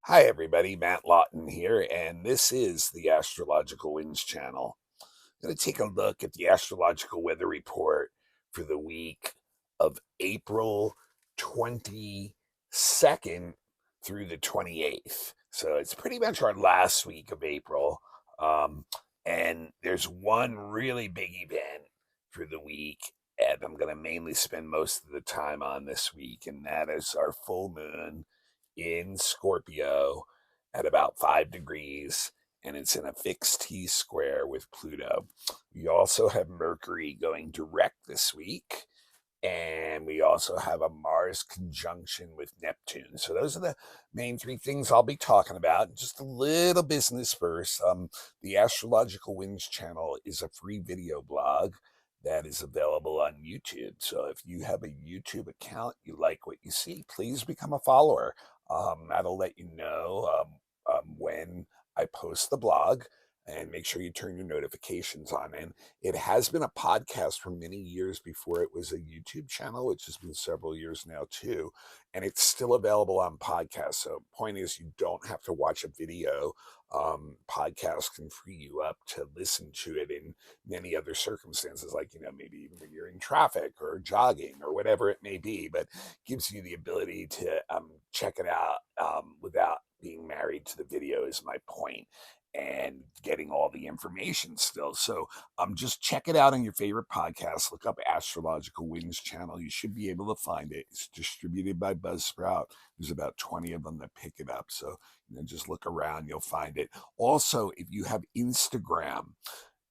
Hi, everybody. Matt Lawton here, and this is the Astrological Winds channel. I'm going to take a look at the astrological weather report for the week of April 22nd through the 28th. So it's pretty much our last week of April. Um, and there's one really big event for the week, and I'm going to mainly spend most of the time on this week, and that is our full moon in Scorpio at about 5 degrees, and it's in a fixed T square with Pluto. We also have Mercury going direct this week, and we also have a Mars conjunction with Neptune. So those are the main three things I'll be talking about. Just a little business first. The Astrological Winds channel is a free video blog that is available on YouTube. So if you have a YouTube account, you like what you see, please become a follower. That'll let you know when I post the blog, and make sure you turn your notifications on. And it has been a podcast for many years before it was a YouTube channel, which has been several years now too. And it's still available on podcast. So point is, you don't have to watch a video. Podcasts can free you up to listen to it in many other circumstances, like, maybe even when you're in traffic or jogging or whatever it may be, but gives you the ability to check it out without being married to the video is my point, and getting all the information still. So just check it out on your favorite podcast. Look up Astrological Winds channel. You should be able to find it. It's distributed by Buzzsprout. There's about 20 of them that pick it up. So just look around, you'll find it. Also, if you have Instagram,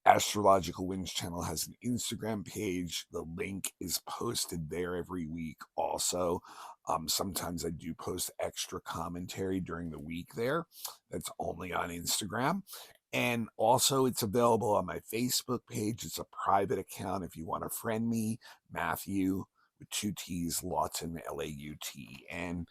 Astrological Winds channel has an Instagram page. The link is posted there every week. Also, sometimes I do post extra commentary during the week there. That's only on Instagram. And also, it's available on my Facebook page. It's a private account if you want to friend me, Matthew with two T's, Lawton, Lauten, and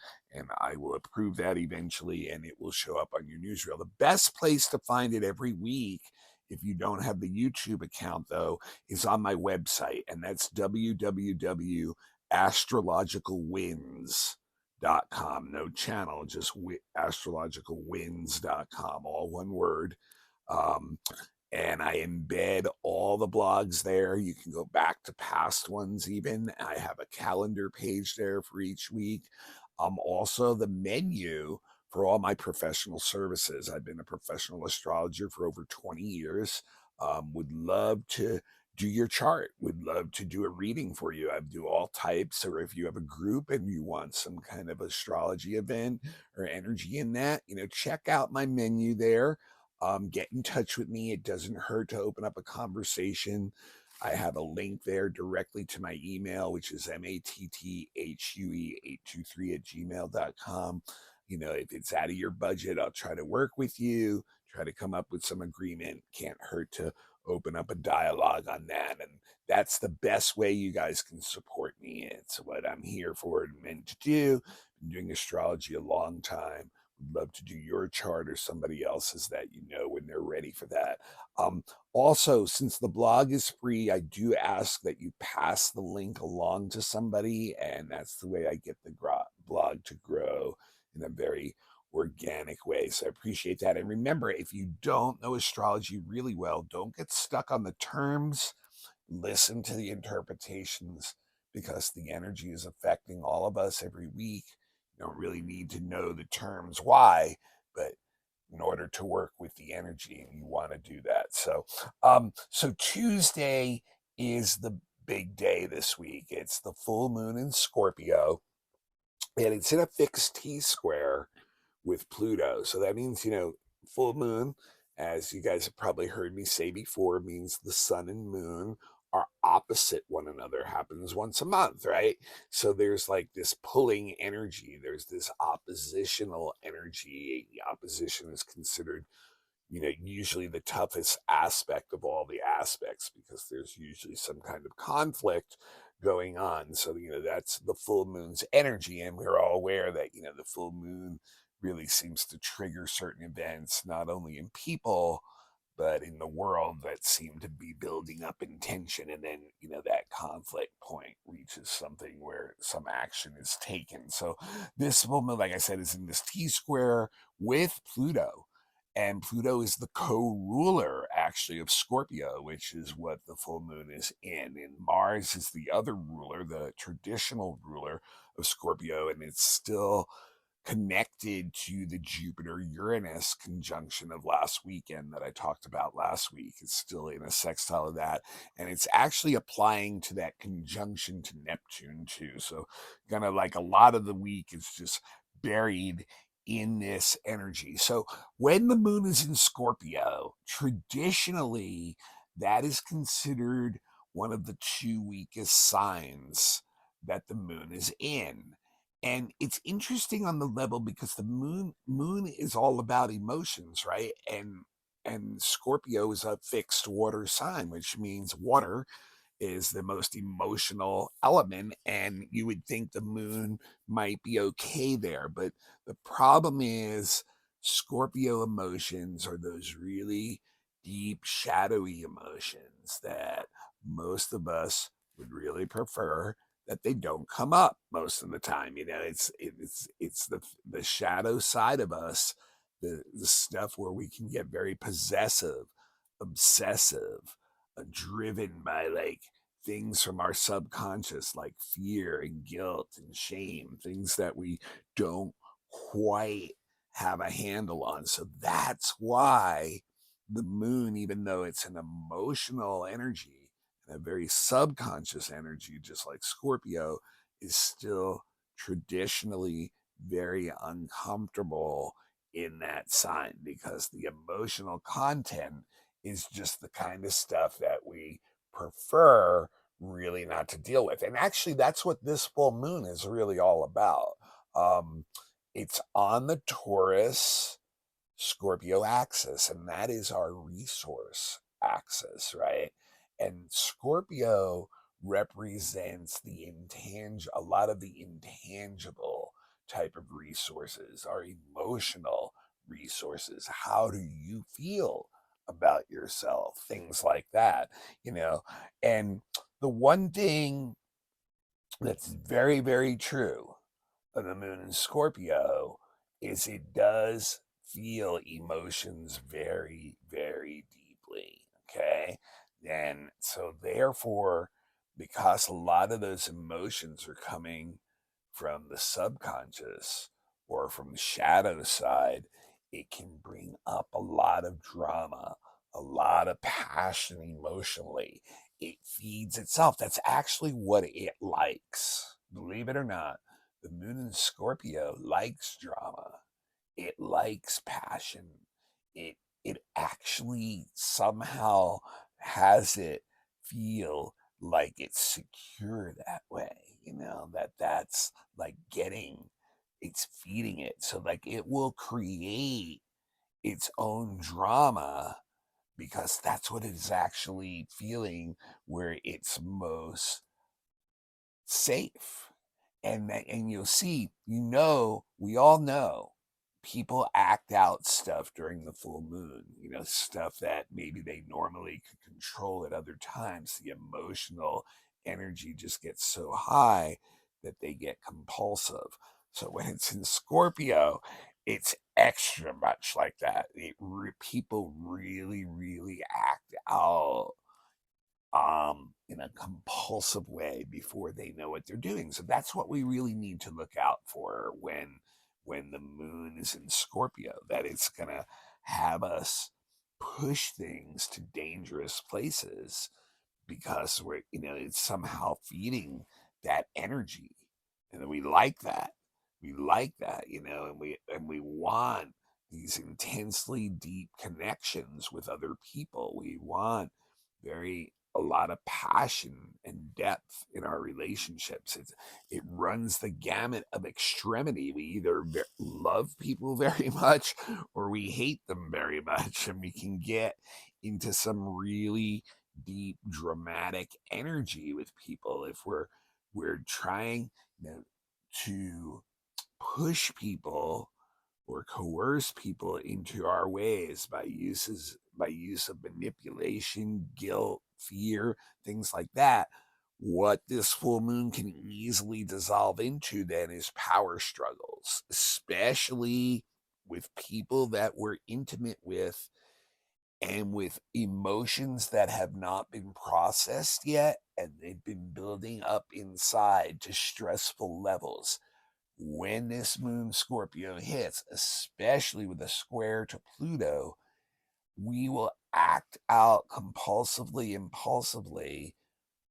I will approve that eventually, and it will show up on your newsreel. The best place to find it every week, if you don't have the YouTube account, though, is on my website, and that's www.astrologicalwinds.com. No channel, just astrologicalwinds.com, all one word. Um, and I embed all the blogs there. You can go back to past ones even. I have a calendar page there for each week. Also, the menu for all my professional services. I've been a professional astrologer for over 20 years. Would love to do your chart, would love to do a reading for you. I do all types, or if you have a group and you want some kind of astrology event or energy in that, check out my menu there. Get in touch with me. It doesn't hurt to open up a conversation. I have a link there directly to my email, which is matthure823@gmail.com. If it's out of your budget, I'll try to work with you, try to come up with some agreement. Can't hurt to open up a dialogue on that. And that's the best way you guys can support me. It's what I'm here for and meant to do. Been doing astrology a long time. Would love to do your chart or somebody else's that when they're ready for that. Also, since the blog is free, I do ask that you pass the link along to somebody, and that's the way I get the blog to grow in a very organic way. So I appreciate that. And remember, if you don't know astrology really well, don't get stuck on the terms. Listen to the interpretations, because the energy is affecting all of us every week. You don't really need to know the terms why, but in order to work with the energy, and you want to do that. So Tuesday is the big day this week. It's the full moon in Scorpio, and it's in a fixed T square with Pluto. So that means, full moon, as you guys have probably heard me say before, means the sun and moon are opposite one another, happens once a month, right? So there's like this pulling energy, there's this oppositional energy. Opposition is considered, usually the toughest aspect of all the aspects, because there's usually some kind of conflict going on. So, that's the full moon's energy. And we're all aware that, the full moon really seems to trigger certain events, not only in people, but in the world that seem to be building up in tension, and then that conflict point reaches something where some action is taken. So this moment, like I said, is in this T square with Pluto, and Pluto is the co-ruler actually of Scorpio, which is what the full moon is in, and Mars is the other ruler, the traditional ruler of Scorpio, and it's still connected to the Jupiter Uranus conjunction of last weekend that I talked about last week. It's still in a sextile of that. And it's actually applying to that conjunction to Neptune too. So, kind of like a lot of the week is just buried in this energy. So, when the moon is in Scorpio, traditionally, that is considered one of the two weakest signs that the moon is in. And it's interesting on the level because the moon is all about emotions, right? And Scorpio is a fixed water sign, which means water is the most emotional element, and you would think the moon might be okay there. But the problem is, Scorpio emotions are those really deep, shadowy emotions that most of us would really prefer that they don't come up most of the time. It's the shadow side of us, the stuff where we can get very possessive, obsessive, driven by like things from our subconscious like fear and guilt and shame, things that we don't quite have a handle on. So that's why the moon, even though it's an emotional energy and a very subconscious energy, just like Scorpio, is still traditionally very uncomfortable in that sign because the emotional content is just the kind of stuff that we prefer really not to deal with. And actually, that's what this full moon is really all about. Um, it's on the Taurus Scorpio axis, and that is our resource axis, right? And Scorpio represents a lot of the intangible type of resources, our emotional resources. How do you feel about yourself? Things like that, you know. And the one thing that's very, very true of the moon in Scorpio is it does feel emotions very, very deeply. Okay. And so, therefore, because a lot of those emotions are coming from the subconscious or from the shadow side, it can bring up a lot of drama, a lot of passion emotionally. It feeds itself. That's actually what it likes. Believe it or not, the moon in Scorpio likes drama. It likes passion. It actually somehow has it feel like it's secure that way, that's like it's feeding it. So like it will create its own drama because that's what it's actually feeling where it's most safe. And you'll see, we all know people act out stuff during the full moon, stuff that maybe they normally could control at other times. The emotional energy just gets so high that they get compulsive. So when it's in Scorpio, it's extra much like that. People really, really act out in a compulsive way before they know what they're doing. So that's what we really need to look out for when the moon is in Scorpio, that it's gonna have us push things to dangerous places because it's somehow feeding that energy. And we like that. We like that, and we want these intensely deep connections with other people. We want a lot of passion and depth in our relationships. It runs the gamut of extremity. We either love people very much or we hate them very much, and we can get into some really deep dramatic energy with people if we're trying, to push people or coerce people into our ways by by use of manipulation, guilt, fear, things like that. What this full moon can easily dissolve into then is power struggles, especially with people that we're intimate with and with emotions that have not been processed yet and they've been building up inside to stressful levels. When this moon Scorpio hits, especially with a square to Pluto, we will act out compulsively, impulsively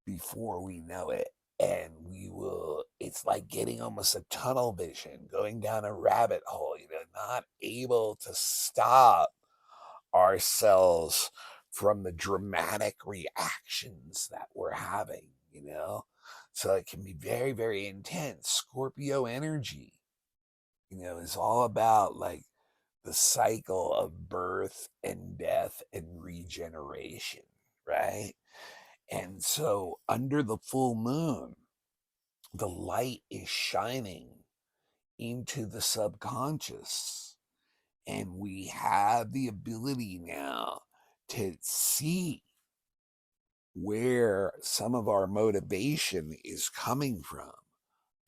before we know it. And it's like getting almost a tunnel vision, going down a rabbit hole, not able to stop ourselves from the dramatic reactions that we're having. So it can be very, very intense. Scorpio energy, is all about like the cycle of birth and death and regeneration, right? And so under the full moon, the light is shining into the subconscious. And we have the ability now to see where some of our motivation is coming from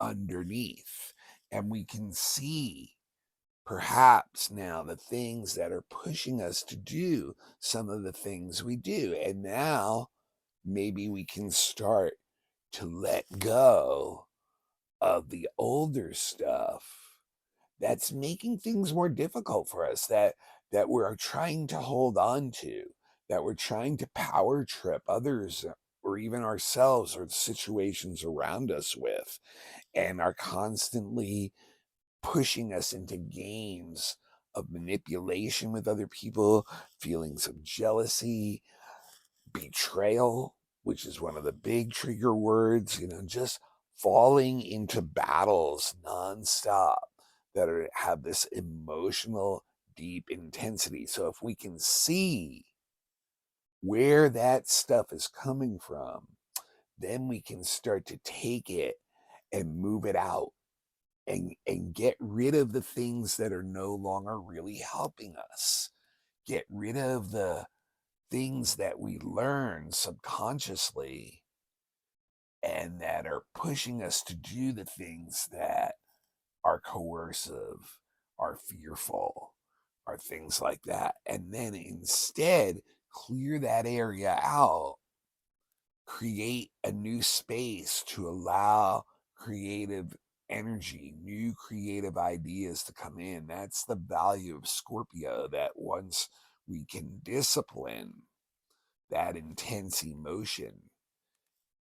underneath. And we can see perhaps now the things that are pushing us to do some of the things we do. And now maybe we can start to let go of the older stuff that's making things more difficult for us, that we're trying to hold on to, that we're trying to power trip others or even ourselves or the situations around us with, and are constantly pushing us into games of manipulation with other people, feelings of jealousy, betrayal, which is one of the big trigger words, just falling into battles nonstop that have this emotional, deep intensity. So if we can see where that stuff is coming from, then we can start to take it and move it out and get rid of the things that are no longer really helping us. Get rid of the things that we learn subconsciously and that are pushing us to do the things that are coercive, are fearful, are things like that. And then instead, clear that area out, create a new space to allow creative energy, new creative ideas to come in. That's the value of Scorpio, that once we can discipline that intense emotion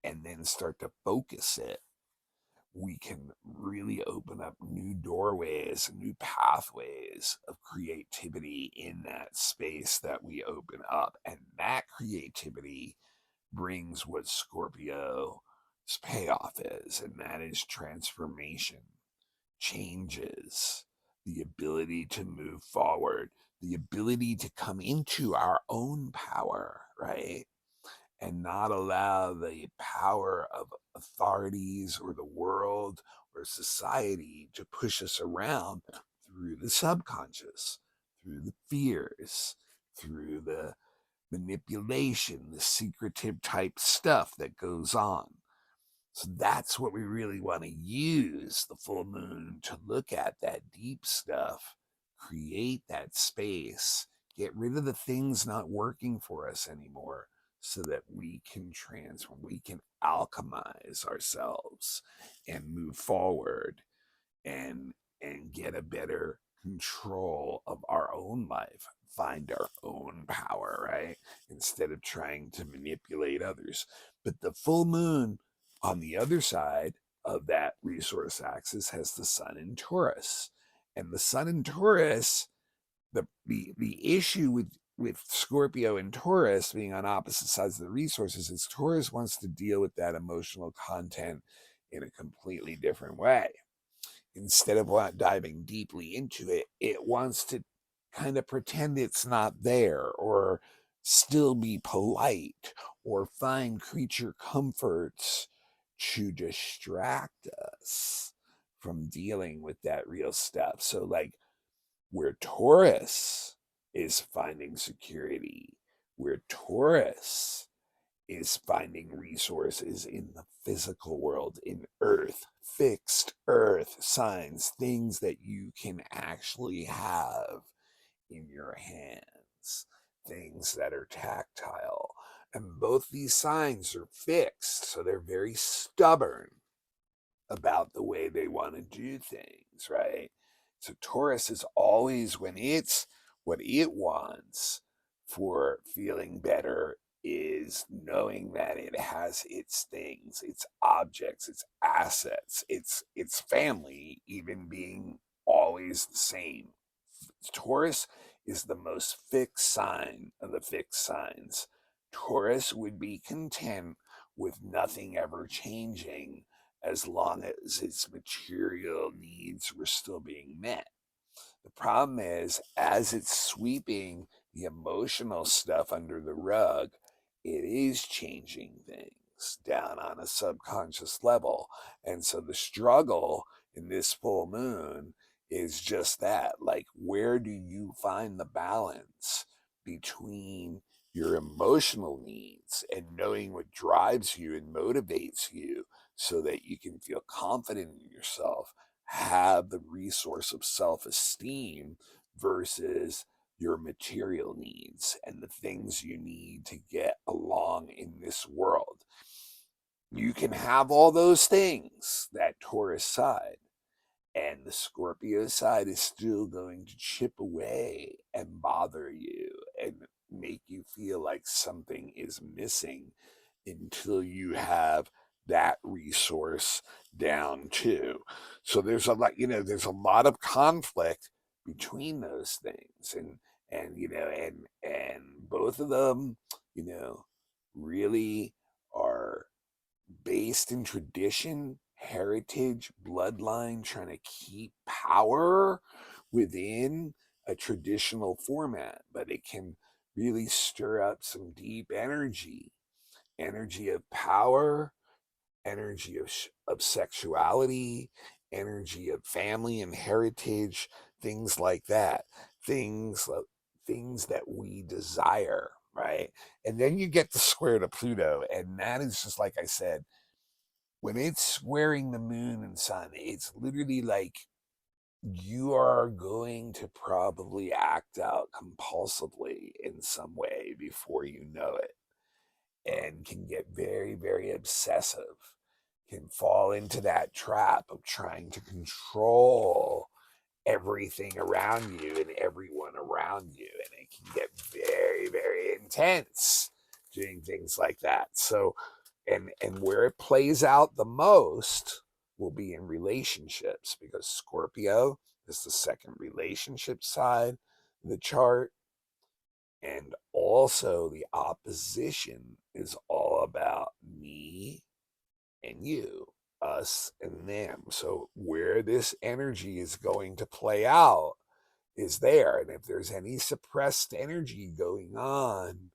and then start to focus it, we can really open up new doorways, new pathways of creativity in that space that we open up. And that creativity brings what Scorpio's payoff is, and that is transformation, changes, the ability to move forward, the ability to come into our own power, right? And not allow the power of authorities or the world or society to push us around through the subconscious, through the fears, through the manipulation, the secretive type stuff that goes on. So that's what we really want to use the full moon to look at, that deep stuff, create that space, get rid of the things not working for us anymore so that we can transform, we can alchemize ourselves and move forward and get a better control of our own life, find our own power, right? Instead of trying to manipulate others. But the full moon on the other side of that resource axis has the sun in Taurus. And the sun in Taurus, the issue with Scorpio and Taurus being on opposite sides of the resources is Taurus wants to deal with that emotional content in a completely different way. Instead of diving deeply into it, it wants to kind of pretend it's not there, or still be polite, or find creature comforts to distract us from dealing with that real stuff. So, like, where Taurus is finding security, where Taurus is finding resources in the physical world, in earth, fixed earth signs, things that you can actually have in your hands, things that are tactile. And both these signs are fixed, so they're very stubborn about the way they want to do things, right? So Taurus is always, when it's what it wants for feeling better, is knowing that it has its things, its objects, its assets, its family even being always the same. Taurus is the most fixed sign of the fixed signs. Taurus would be content with nothing ever changing as long as its material needs were still being met. The problem is, as it's sweeping the emotional stuff under the rug, it is changing things down on a subconscious level. And so the struggle in this full moon is just that. Like, where do you find the balance between your emotional needs and knowing what drives you and motivates you so that you can feel confident in yourself, have the resource of self esteem versus your material needs and the things you need to get along in this world? You can have all those things, that Taurus side, and the Scorpio side is still going to chip away and bother you and make you feel like something is missing until you have that resource down too. So there's a lot, there's a lot of conflict between those things, and both of them, really are based in tradition, heritage, bloodline, trying to keep power within a traditional format, but it can really stir up some deep energy of power, energy of sexuality, energy of family and heritage, things like that, things that we desire, right? And then you get the square to Pluto, and that is just like I said, when it's squaring the moon and sun, it's literally like you are going to probably act out compulsively in some way before you know it, and can get very, very obsessive, can fall into that trap of trying to control everything around you and everyone around you. And it can get very, very intense doing things like that. So, and where it plays out the most will be in relationships, because Scorpio is the second relationship side of the chart. And also, the opposition is all about me and you, us and them. So, where this energy is going to play out is there. And if there's any suppressed energy going on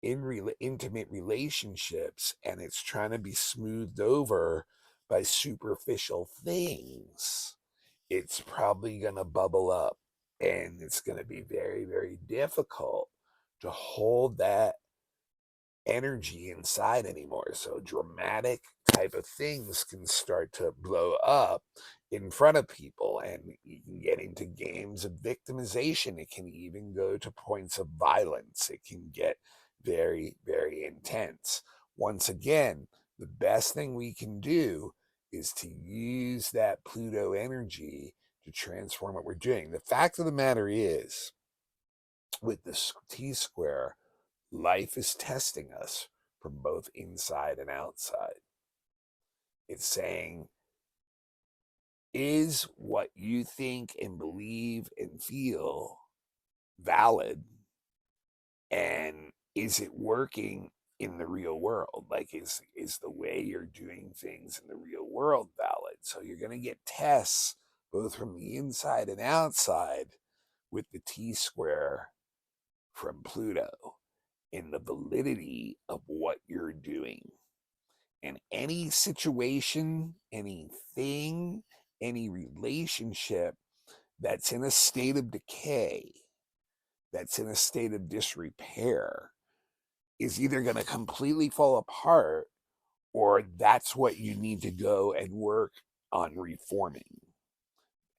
in intimate relationships and it's trying to be smoothed over by superficial things, it's probably going to bubble up, and it's going to be very, very difficult to hold that energy inside anymore. So dramatic type of things can start to blow up in front of people, and you can get into games of victimization. It can even go to points of violence. It can get very, very intense. Once again, the best thing we can do is to use that Pluto energy to transform what we're doing. The fact of the matter is, with the T square, life is testing us from both inside and outside. It's saying, is what you think and believe and feel valid? And is it working in the real world? Like, is the way you're doing things in the real world valid? So you're going to get tests both from the inside and outside with the T square from Pluto in the validity of what you're doing. And any situation, anything, any relationship that's in a state of decay, that's in a state of disrepair is either going to completely fall apart, or that's what you need to go and work on reforming.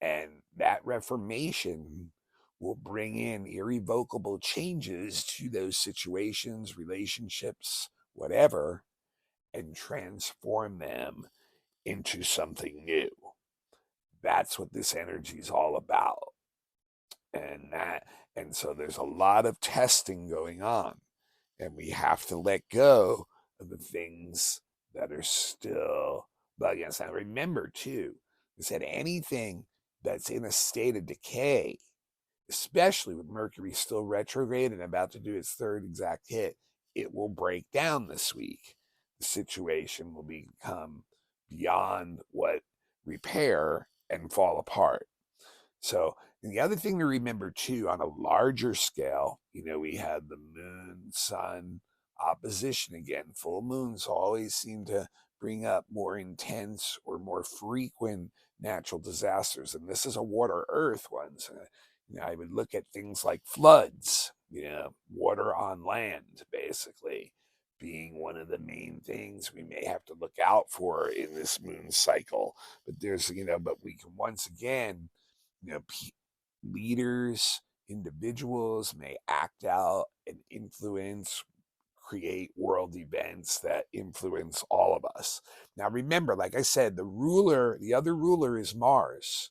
And that reformation will bring in irrevocable changes to those situations, relationships, whatever, and transform them into something new. That's what this energy is all about. And so there's a lot of testing going on, and we have to let go of the things that are still bugging us. Now remember too, I said anything that's in a state of decay, especially with Mercury still retrograde and about to do its third exact hit, it will break down this week. The situation will become beyond what repair and fall apart. So, and the other thing to remember too, on a larger scale, we had the moon, sun opposition again. Full moons always seem to bring up more intense or more frequent natural disasters. And this is a water earth one. So, I would look at things like floods, water on land, basically being one of the main things we may have to look out for in this moon cycle. But but we can once again, you know, leaders, individuals may act out and influence, create world events that influence all of us. Now, remember, like I said, the other ruler is Mars.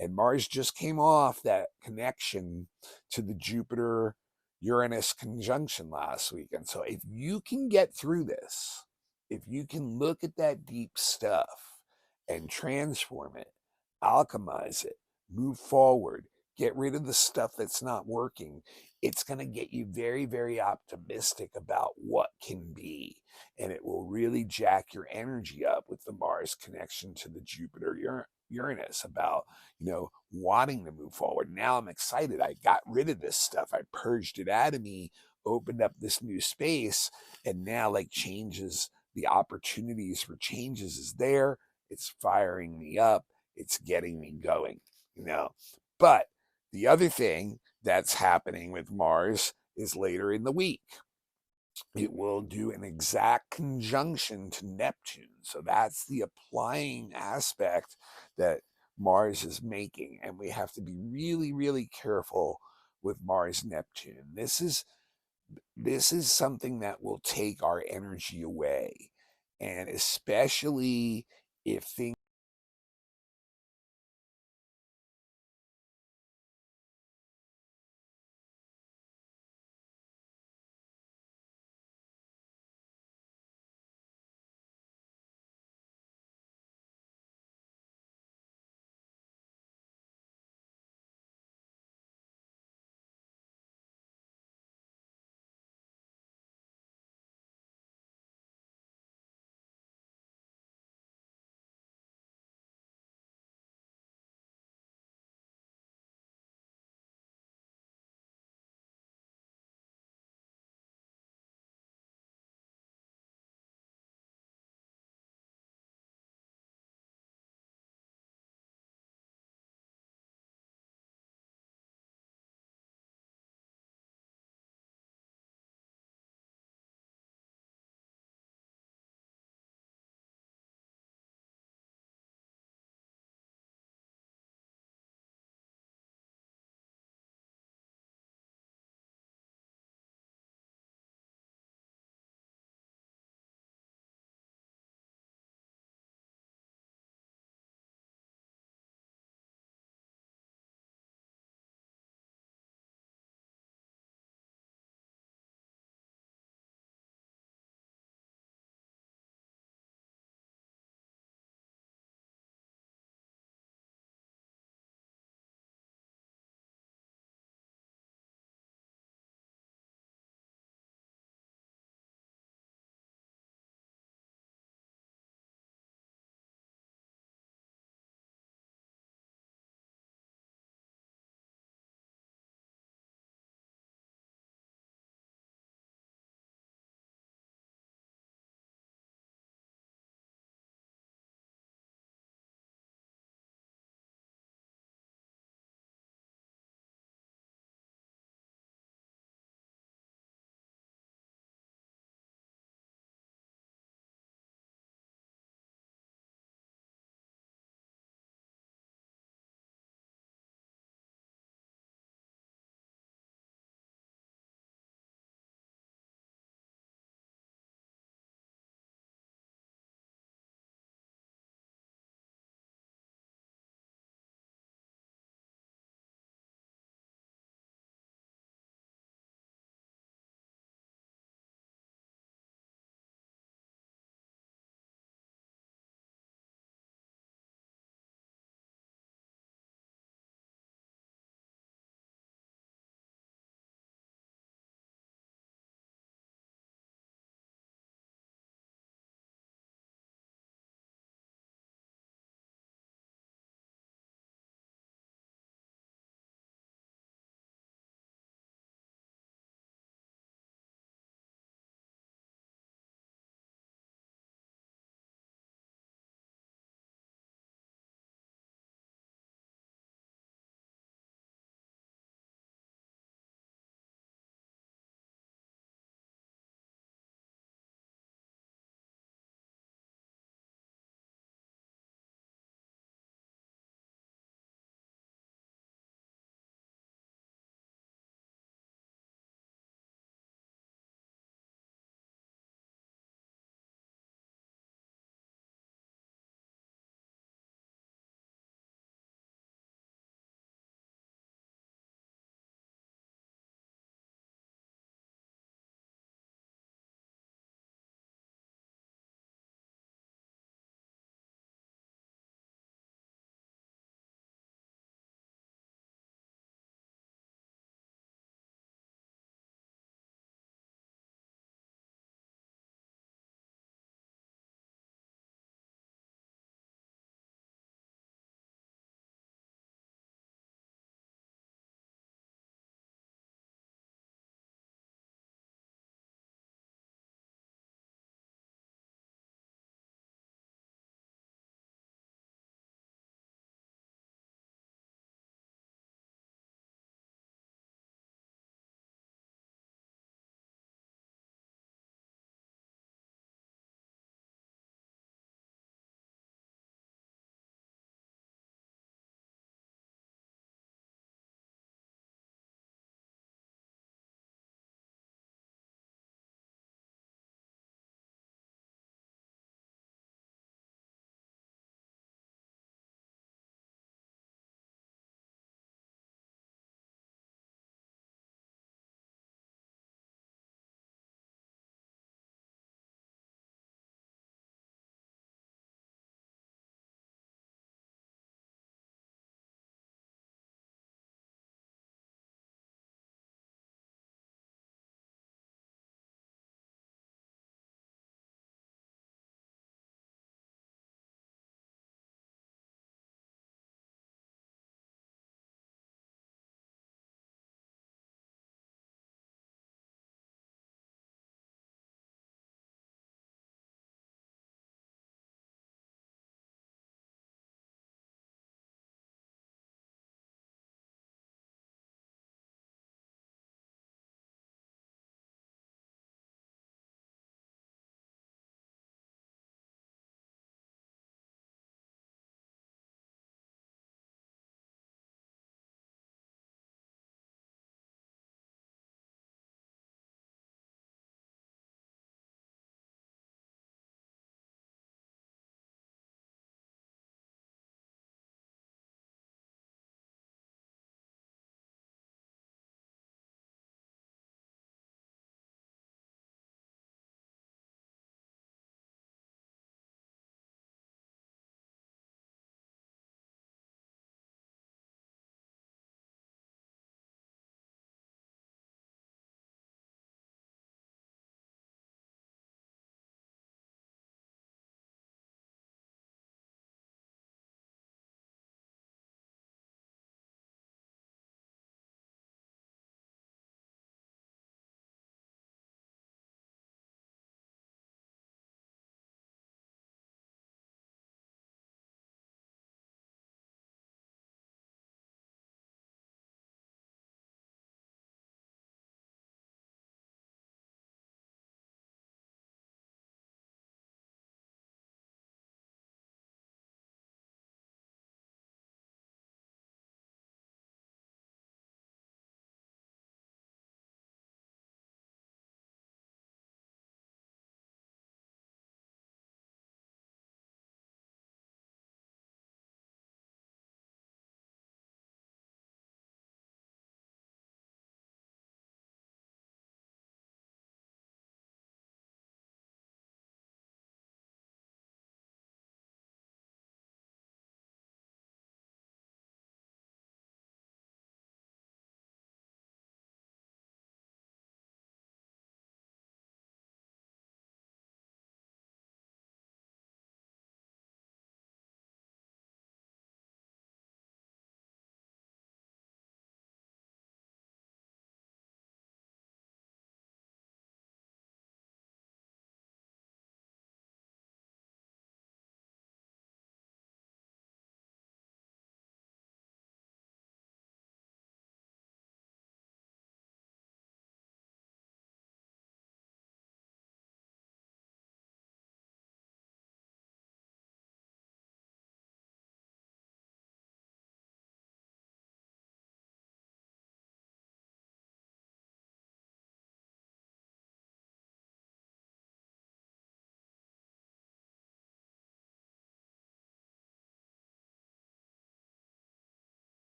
And Mars just came off that connection to the Jupiter Uranus conjunction last week. And so, if you can get through this, if you can look at that deep stuff and transform it, alchemize it, move forward, get rid of the stuff that's not working, it's going to get you very, very optimistic about what can be. And it will really jack your energy up with the Mars connection to the Jupiter Uranus about, wanting to move forward. Now I'm excited. I got rid of this stuff. I purged it out of me, opened up this new space, and now like changes, the opportunities for changes is there. It's firing me up. It's getting me going, But the other thing that's happening with Mars is later in the week. It will do an exact conjunction to Neptune. So that's the applying aspect that Mars is making. And we have to be really, really careful with Mars Neptune. This is something that will take our energy away. And especially if things